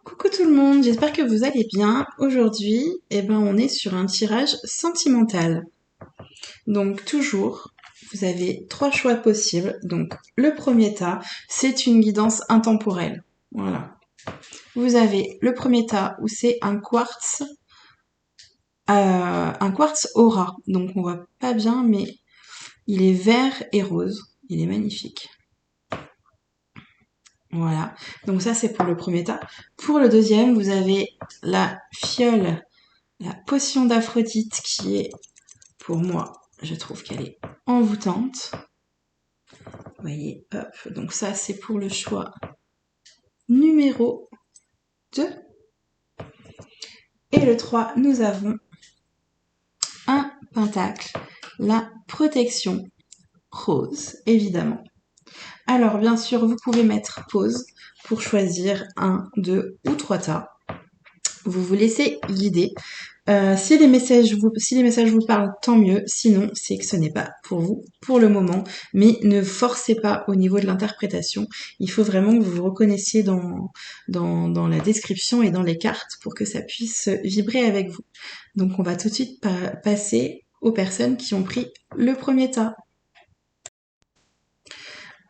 Coucou tout le monde, j'espère que vous allez bien. Aujourd'hui, on est sur un tirage sentimental. Donc toujours, vous avez trois choix possibles. Donc le premier tas, c'est une guidance intemporelle. Voilà. Vous avez le premier tas où c'est un quartz aura. Donc on voit pas bien, mais il est vert et rose. Il est magnifique. Voilà. Donc ça c'est pour le premier tas. Pour le deuxième, vous avez la fiole. La potion d'Aphrodite qui est, pour moi, je trouve qu'elle est envoûtante. Vous voyez, hop. Donc ça, c'est pour le choix numéro 2. Et le 3, nous avons un pentacle, la protection rose, évidemment. Alors, bien sûr, vous pouvez mettre pause pour choisir un, deux ou trois tas. Vous vous laissez guider. Si les messages vous parlent, tant mieux. Sinon, c'est que ce n'est pas pour vous pour le moment. Mais ne forcez pas au niveau de l'interprétation. Il faut vraiment que vous vous reconnaissiez dans la description et dans les cartes pour que ça puisse vibrer avec vous. Donc, on va tout de suite passer aux personnes qui ont pris le premier tas.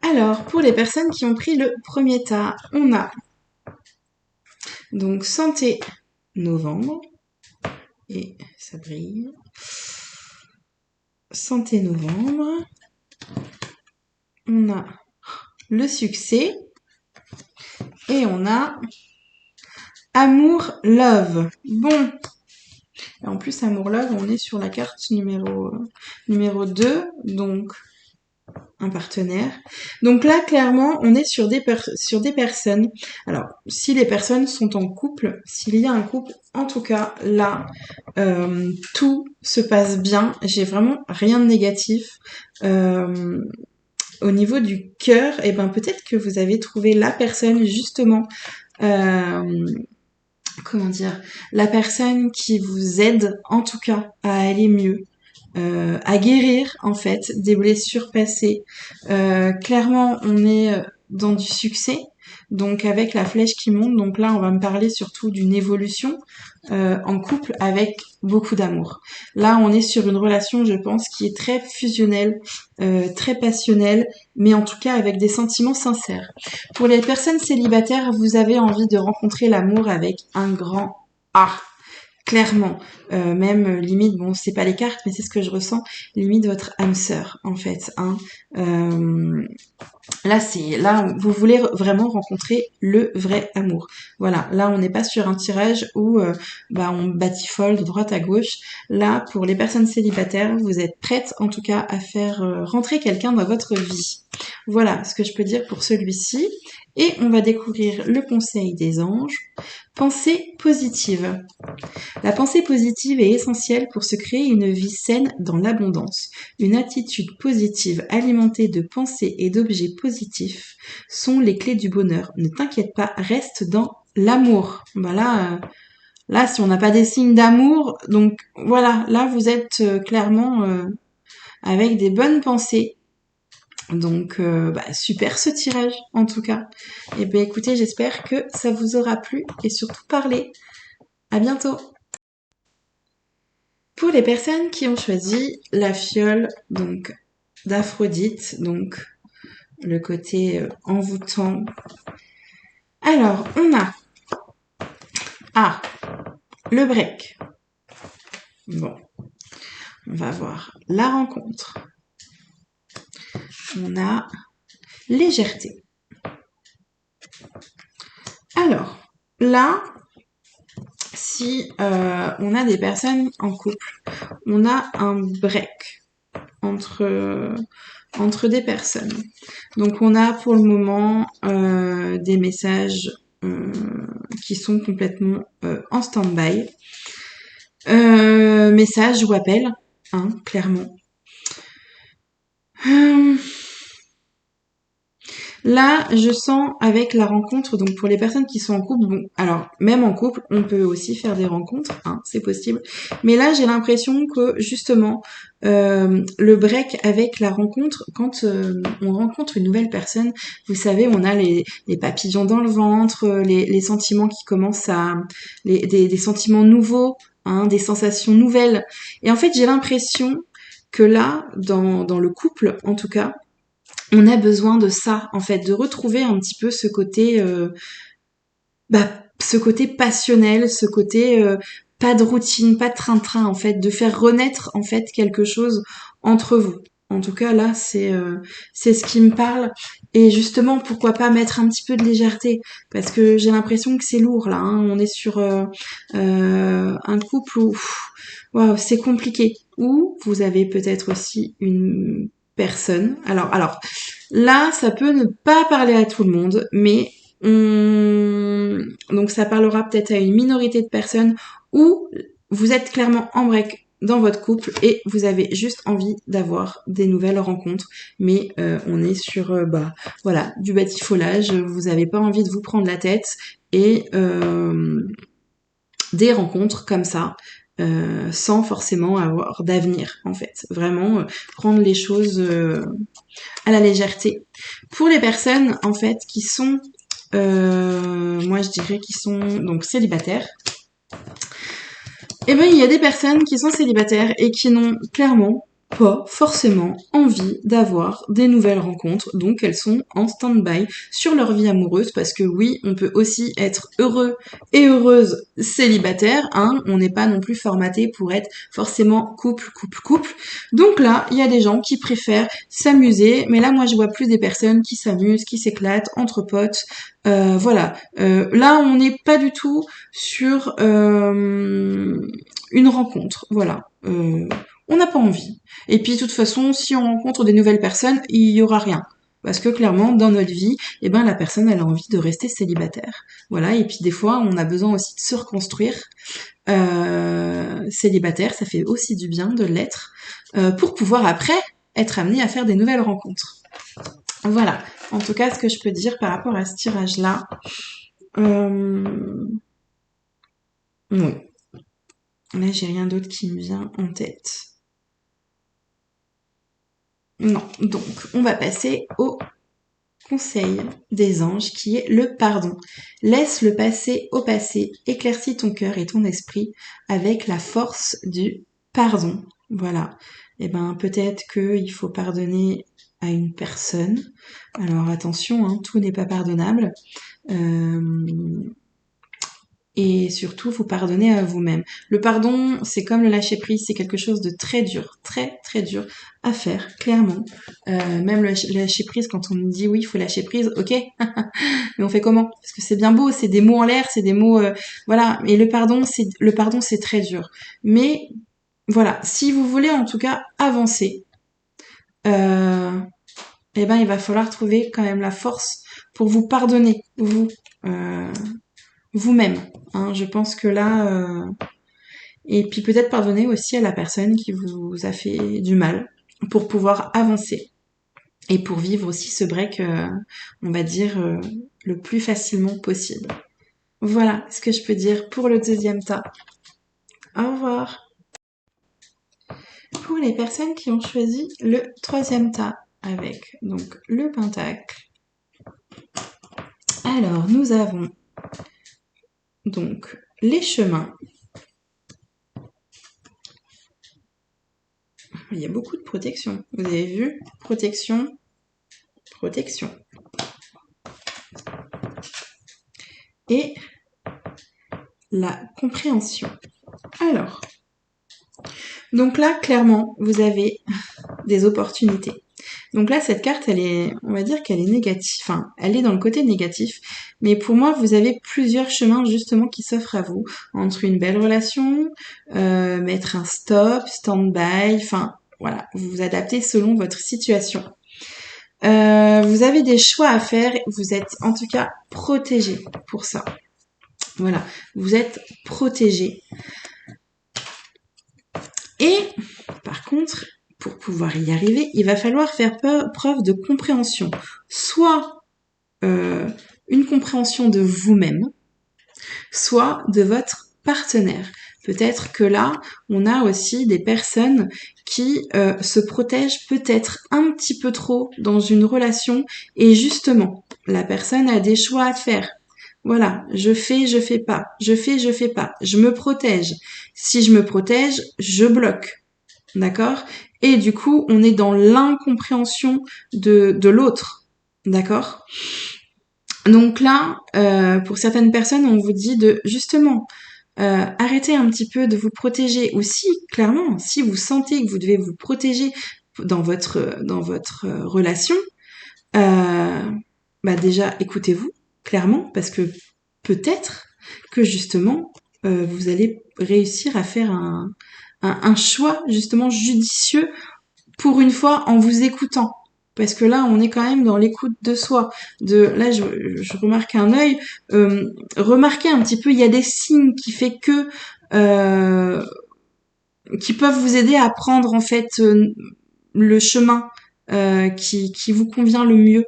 Alors, pour les personnes qui ont pris le premier tas, on a donc santé novembre. Et ça brille. Santé novembre. On a le succès. Et on a amour love. Bon. Et en plus, amour love, on est sur la carte numéro 2. Donc, un partenaire. Donc là, clairement, on est sur des personnes. Alors, si les personnes sont en couple, s'il y a un couple, en tout cas, là, tout se passe bien. J'ai vraiment rien de négatif. Au niveau du cœur, peut-être que vous avez trouvé la personne justement, comment dire, la personne qui vous aide en tout cas à aller mieux. À guérir en fait des blessures passées. Clairement, on est dans du succès, donc avec la flèche qui monte. Donc là, on va me parler surtout d'une évolution en couple avec beaucoup d'amour. Là, on est sur une relation, je pense, qui est très fusionnelle, très passionnelle, mais en tout cas avec des sentiments sincères. Pour les personnes célibataires, vous avez envie de rencontrer l'amour avec un grand A. Clairement, même limite, bon, c'est pas les cartes, mais c'est ce que je ressens, limite votre âme sœur, en fait. Hein. Là, vous voulez vraiment rencontrer le vrai amour. Voilà, là, on n'est pas sur un tirage où on batifole de droite à gauche. Là, pour les personnes célibataires, vous êtes prêtes, en tout cas, à faire rentrer quelqu'un dans votre vie. Voilà ce que je peux dire pour celui-ci. Et on va découvrir le conseil des anges. Pensée positive. La pensée positive est essentielle pour se créer une vie saine dans l'abondance. Une attitude positive alimentée de pensées et d'objets positifs sont les clés du bonheur. Ne t'inquiète pas, reste dans l'amour. Là, si on n'a pas des signes d'amour, donc voilà, là vous êtes clairement avec des bonnes pensées. Donc super ce tirage en tout cas. Et écoutez, j'espère que ça vous aura plu et surtout parlé. À bientôt. Pour les personnes qui ont choisi la fiole donc d'Aphrodite, donc le côté envoûtant. Alors, on a le break. Bon, on va voir la rencontre. On a légèreté. Alors, là, si on a des personnes en couple, on a un break entre des personnes. Donc on a pour le moment des messages qui sont complètement en stand-by. Message ou appel, hein, clairement. Là, je sens avec la rencontre, donc pour les personnes qui sont en couple, bon, alors même en couple, on peut aussi faire des rencontres, hein, c'est possible. Mais là, j'ai l'impression que justement, le break avec la rencontre, quand on rencontre une nouvelle personne, vous savez, on a les papillons dans le ventre, les sentiments qui commencent à, des sentiments nouveaux, hein, des sensations nouvelles. Et en fait, j'ai l'impression que là, dans le couple, en tout cas, on a besoin de ça, en fait, de retrouver un petit peu ce côté passionnel, ce côté pas de routine, pas de train-train, en fait, de faire renaître en fait quelque chose entre vous. En tout cas, là, c'est ce qui me parle. Et justement, pourquoi pas mettre un petit peu de légèreté, parce que j'ai l'impression que c'est lourd là. Hein. On est sur un couple où waouh, c'est compliqué. Ou vous avez peut-être aussi une personne. Alors là, ça peut ne pas parler à tout le monde, mais donc ça parlera peut-être à une minorité de personnes où vous êtes clairement en break dans votre couple et vous avez juste envie d'avoir des nouvelles rencontres, mais on est sur voilà, du batifolage, vous n'avez pas envie de vous prendre la tête et des rencontres comme ça sans forcément avoir d'avenir en fait, vraiment prendre les choses à la légèreté. Pour les personnes en fait qui sont moi je dirais qu'ils sont donc célibataires. Et ben il y a des personnes qui sont célibataires et qui n'ont clairement pas forcément envie d'avoir des nouvelles rencontres, donc elles sont en stand-by sur leur vie amoureuse, parce que oui, on peut aussi être heureux et heureuse célibataire, hein, on n'est pas non plus formaté pour être forcément couple. Donc là, il y a des gens qui préfèrent s'amuser, mais là moi je vois plus des personnes qui s'amusent, qui s'éclatent entre potes, voilà. Là on n'est pas du tout sur une rencontre, voilà. On n'a pas envie. Et puis de toute façon, si on rencontre des nouvelles personnes, il y aura rien. Parce que clairement, dans notre vie, eh ben la personne elle a envie de rester célibataire. Voilà. Et puis des fois, on a besoin aussi de se reconstruire. Célibataire, ça fait aussi du bien de l'être pour pouvoir après être amené à faire des nouvelles rencontres. Voilà. En tout cas, ce que je peux dire par rapport à ce tirage-là. Oui. Là, j'ai rien d'autre qui me vient en tête. Non. Donc, on va passer au conseil des anges qui est le pardon. Laisse le passé au passé, éclaircis ton cœur et ton esprit avec la force du pardon. Voilà. Et ben peut-être qu'il faut pardonner à une personne. Alors attention, hein, tout n'est pas pardonnable. Et surtout, vous pardonnez à vous-même. Le pardon, c'est comme le lâcher-prise, c'est quelque chose de très dur, très très dur à faire, clairement. Même le lâcher-prise, quand on nous dit oui, il faut lâcher prise, ok, mais on fait comment? Parce que c'est bien beau, c'est des mots en l'air, c'est des mots, voilà. Et le pardon, c'est très dur. Mais voilà, si vous voulez en tout cas avancer, eh ben il va falloir trouver quand même la force pour vous pardonner, euh, vous-même. Hein, je pense que là, et puis peut-être pardonner aussi à la personne qui vous a fait du mal pour pouvoir avancer et pour vivre aussi ce break, on va dire, le plus facilement possible. Voilà ce que je peux dire pour le deuxième tas. Au revoir. Pour les personnes qui ont choisi le troisième tas avec donc le pentacle. Alors nous avons donc les chemins. Il y a beaucoup de protection. Vous avez vu? Protection. Et la compréhension. Alors, donc là, clairement, vous avez des opportunités. Donc là, cette carte, on va dire qu'elle est négative. Enfin, elle est dans le côté négatif. Mais pour moi, vous avez plusieurs chemins justement qui s'offrent à vous. Entre une belle relation, mettre un stop, stand-by, enfin, voilà. Vous vous adaptez selon votre situation. Vous avez des choix à faire. Vous êtes en tout cas protégé pour ça. Voilà. Vous êtes protégé. Et par contre, pour pouvoir y arriver, il va falloir faire preuve de compréhension. Soit une compréhension de vous-même, soit de votre partenaire. Peut-être que là, on a aussi des personnes qui se protègent peut-être un petit peu trop dans une relation et justement, la personne a des choix à faire. Voilà, je fais pas, je fais pas, je me protège. Si je me protège, je bloque. D'accord? Et du coup, on est dans l'incompréhension de l'autre. D'accord? Donc là, pour certaines personnes, on vous dit de justement arrêtez un petit peu de vous protéger. Ou si, clairement, si vous sentez que vous devez vous protéger dans votre relation, bah déjà écoutez-vous, clairement, parce que peut-être que justement vous allez réussir à faire un choix justement judicieux pour une fois en vous écoutant. Parce que là, on est quand même dans l'écoute de soi. Là, je remarque un œil. Remarquez un petit peu, il y a des signes qui fait que euh, qui peuvent vous aider à prendre en fait le chemin qui vous convient le mieux.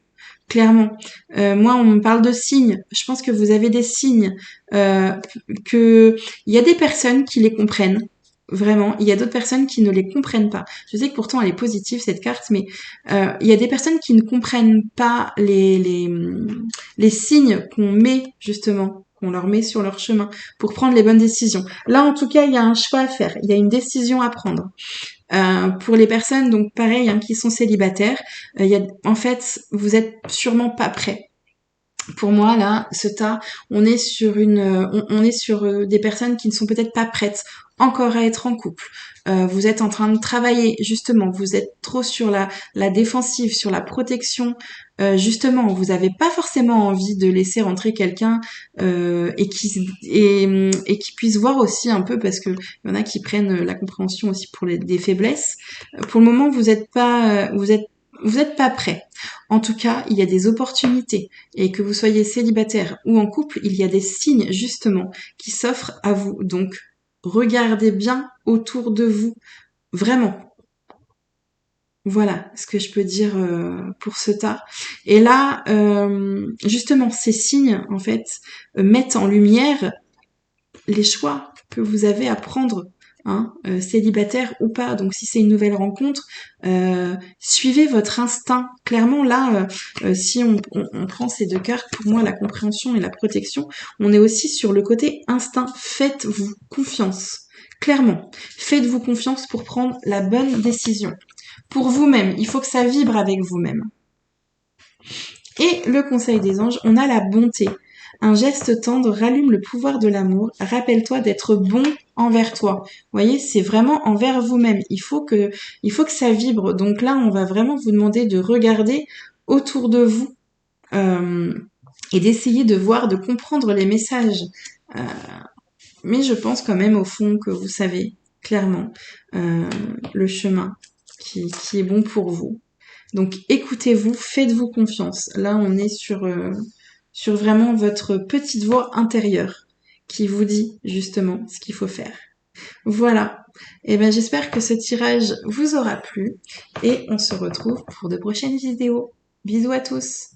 Clairement. Moi, on me parle de signes. Je pense que vous avez des signes. Que il y a des personnes qui les comprennent. Vraiment, il y a d'autres personnes qui ne les comprennent pas. Je sais que pourtant elle est positive cette carte, mais il y a des personnes qui ne comprennent pas les signes qu'on met justement, qu'on leur met sur leur chemin pour prendre les bonnes décisions. Là, en tout cas, il y a un choix à faire, il y a une décision à prendre. Pour les personnes, donc pareil, hein, qui sont célibataires, en fait, vous êtes sûrement pas prêts. Pour moi, là, ce tas, on est sur on est sur des personnes qui ne sont peut-être pas prêtes encore à être en couple. Vous êtes en train de travailler, justement, vous êtes trop sur la défensive, sur la protection. Justement, vous n'avez pas forcément envie de laisser rentrer quelqu'un et qui puisse voir aussi un peu, parce que il y en a qui prennent la compréhension aussi pour des faiblesses. Pour le moment, vous êtes pas prêt. En tout cas, il y a des opportunités. Et que vous soyez célibataire ou en couple, il y a des signes justement qui s'offrent à vous. Donc, regardez bien autour de vous. Vraiment. Voilà ce que je peux dire pour ce tas. Et là, justement, ces signes, en fait, mettent en lumière les choix que vous avez à prendre, hein, célibataire ou pas. Donc si c'est une nouvelle rencontre, suivez votre instinct. Clairement là, si on prend ces deux cartes, pour moi la compréhension et la protection, on est aussi sur le côté instinct. Faites-vous confiance. Clairement, faites-vous confiance pour prendre la bonne décision. Pour vous-même, il faut que ça vibre avec vous-même. Et le conseil des anges, on a la bonté. Un geste tendre rallume le pouvoir de l'amour. Rappelle-toi d'être bon envers toi. Vous voyez, c'est vraiment envers vous-même. Il faut que ça vibre. Donc là, on va vraiment vous demander de regarder autour de vous et d'essayer de voir, de comprendre les messages. Euh, mais je pense quand même au fond que vous savez clairement le chemin qui est bon pour vous. Donc écoutez-vous, faites-vous confiance. Là, on est sur vraiment votre petite voix intérieure qui vous dit justement ce qu'il faut faire. Voilà. Et ben j'espère que ce tirage vous aura plu et on se retrouve pour de prochaines vidéos. Bisous à tous.